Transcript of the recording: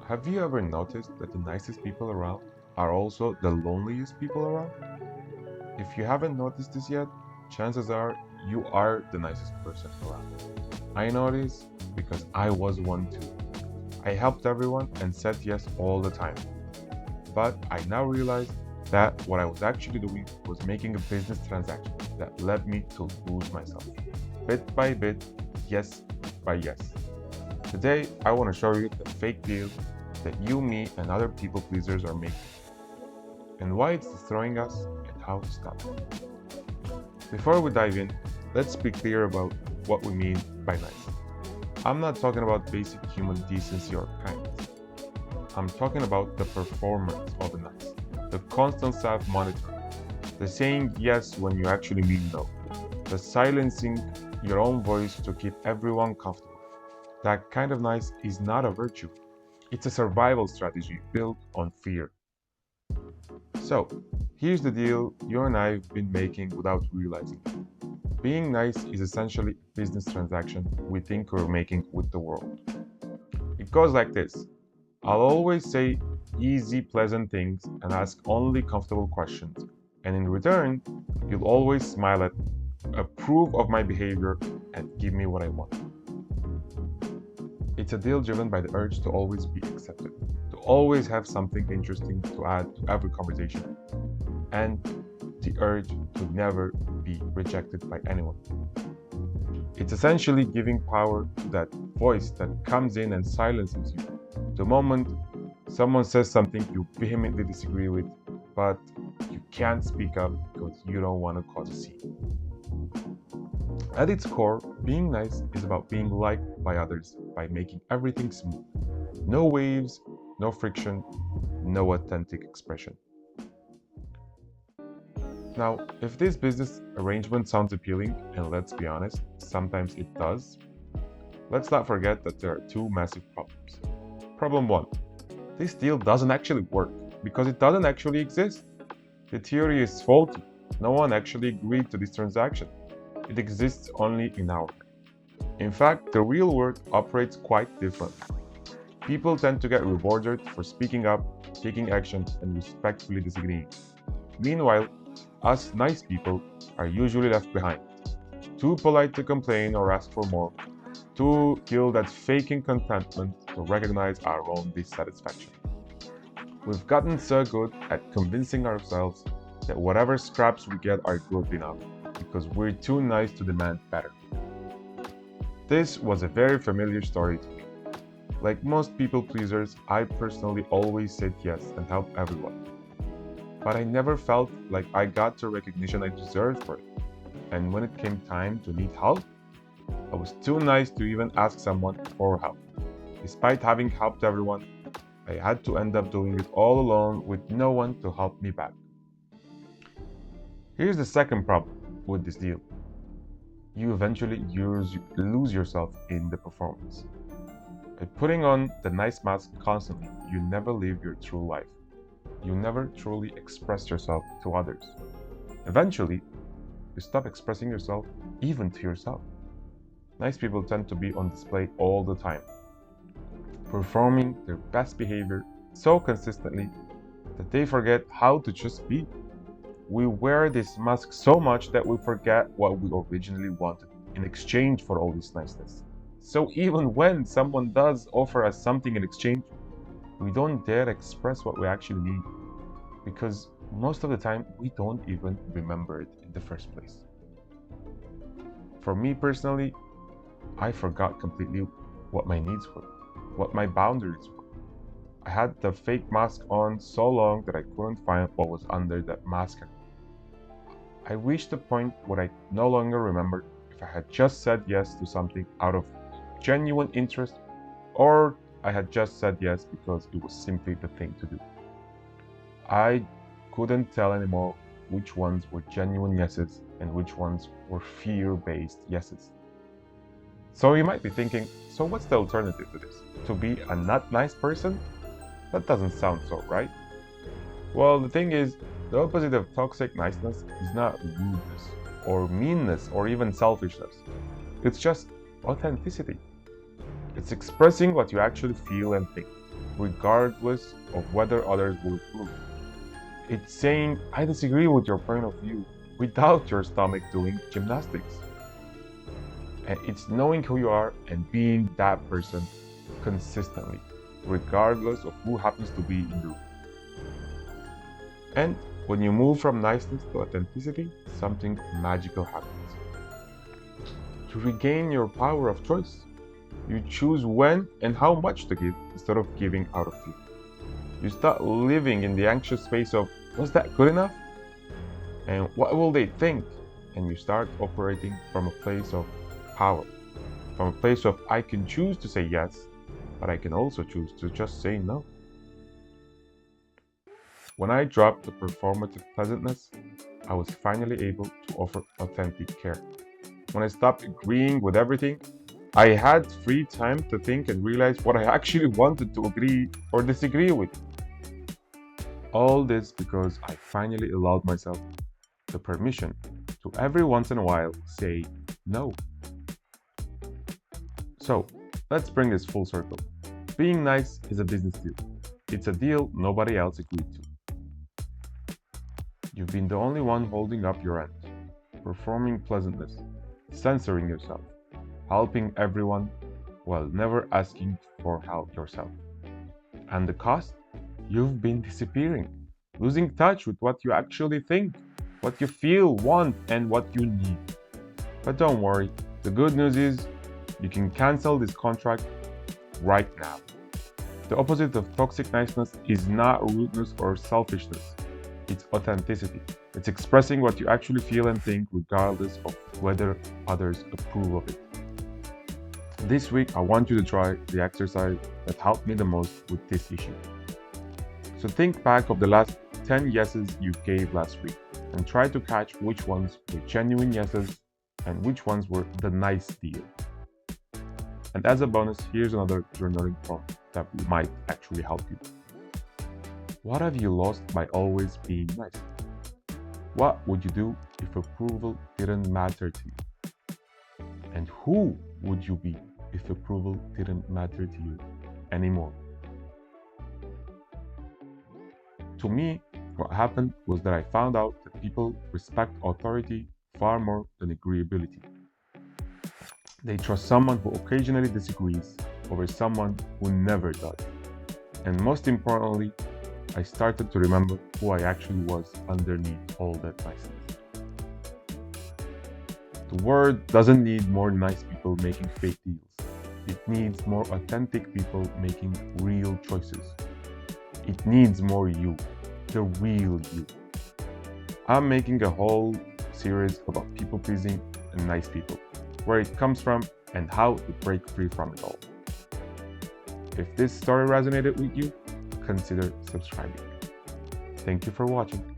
Have you ever noticed that the nicest people around are also the loneliest people around? If you haven't noticed this yet, chances are you are the nicest person around. I know this because I was one too. I helped everyone and said yes all the time. But I now realize that what I was actually doing was making a business transaction that led me to lose myself. Bit by bit, yes by yes. Today, I want to show you the fake deal that you, me, and other people pleasers are making, and why it's destroying us and how to stop it. Before we dive in, let's be clear about what we mean by nice. I'm not talking about basic human decency or kindness. I'm talking about the performance of the nice, the constant self-monitoring, the saying yes when you actually mean no, the silencing your own voice to keep everyone comfortable. That kind of nice is not a virtue. It's a survival strategy built on fear. So, here's the deal you and I have been making without realizing it. Being nice is essentially a business transaction we think we're making with the world. It goes like this: I'll always say easy, pleasant things and ask only comfortable questions. And in return, you'll always smile at me, approve of my behavior, and give me what I want. It's a deal driven by the urge to always be accepted, to always have something interesting to add to every conversation, and the urge to never be rejected by anyone. It's essentially giving power to that voice that comes in and silences you. The moment someone says something you vehemently disagree with, but you can't speak up because you don't want to cause a scene. At its core, being nice is about being liked by others by making everything smooth. No waves, no friction, no authentic expression. Now, if this business arrangement sounds appealing, and let's be honest, sometimes it does, let's not forget that there are two massive problems. Problem one: this deal doesn't actually work because it doesn't actually exist. The theory is faulty. No one actually agreed to this transaction. It exists only in our head. In fact, the real world operates quite differently. People tend to get rewarded for speaking up, taking action, and respectfully disagreeing. Meanwhile, us nice people are usually left behind, too polite to complain or ask for more, too skilled at faking contentment to recognize our own dissatisfaction. We've gotten so good at convincing ourselves that whatever scraps we get are good enough because we're too nice to demand better. This was a very familiar story to me. Like most people pleasers, I personally always said yes and helped everyone. But I never felt like I got the recognition I deserved for it. And when it came time to need help, I was too nice to even ask someone for help. Despite having helped everyone, I had to end up doing it all alone with no one to help me back. Here's the second problem with this deal: you eventually lose yourself in the performance. By putting on the nice mask constantly, you never live your true life. You never truly express yourself to others. Eventually, you stop expressing yourself even to yourself. Nice people tend to be on display all the time, performing their best behavior so consistently that they forget how to just be. We wear this mask so much that we forget what we originally wanted in exchange for all this niceness. So even when someone does offer us something in exchange, we don't dare express what we actually need because most of the time we don't even remember it in the first place. For me personally, I forgot completely what my needs were, what my boundaries were. I had the fake mask on so long that I couldn't find what was under that mask. I reached a point where I no longer remembered if I had just said yes to something out of genuine interest or I had just said yes because it was simply the thing to do. I couldn't tell anymore which ones were genuine yeses and which ones were fear-based yeses. So you might be thinking, so what's the alternative to this? To be a not nice person? That doesn't sound so, right? Well, the thing is, the opposite of toxic niceness is not rudeness or meanness or even selfishness. It's just authenticity. It's expressing what you actually feel and think. regardless of whether others will approve. It's saying, I disagree with your point of view without your stomach doing gymnastics. And it's knowing who you are and being that person consistently, regardless of who happens to be in the room. And when you move from niceness to authenticity, something magical happens. You regain your power of choice. You choose when and how much to give instead of giving out of fear. You start living in the anxious space of, was that good enough? And what will they think? And you start operating from a place of power, from a place of, I can choose to say yes, but I can also choose to just say no. When I dropped the performative pleasantness, I was finally able to offer authentic care. When I stopped agreeing with everything, I had free time to think and realize what I actually wanted to agree or disagree with. All this because I finally allowed myself the permission to every once in a while say no. So, let's bring this full circle. Being nice is a business deal. It's a deal nobody else agreed to. You've been the only one holding up your end, performing pleasantness, censoring yourself, helping everyone while never asking for help yourself. And the cost? You've been disappearing, losing touch with what you actually think, what you feel, want, and what you need. But don't worry, the good news is you can cancel this contract right now. The opposite of toxic niceness is not rudeness or selfishness. It's authenticity. It's expressing what you actually feel and think regardless of whether others approve of it. This week, I want you to try the exercise that helped me the most with this issue. So think back of the last 10 yeses you gave last week and try to catch which ones were genuine yeses and which ones were the nice deal. And as a bonus, here's another journaling prompt that might actually help you. What have you lost by always being nice? What would you do if approval didn't matter to you? And who would you be if approval didn't matter to you anymore? To me, what happened was that I found out that people respect authority far more than agreeability. They trust someone who occasionally disagrees over someone who never does. And most importantly, I started to remember who I actually was underneath all that niceness. The world doesn't need more nice people making fake deals. It needs more authentic people making real choices. It needs more you, the real you. I'm making a whole series about people pleasing and nice people, where it comes from and how to break free from it all. If this story resonated with you, consider subscribing. Thank you for watching.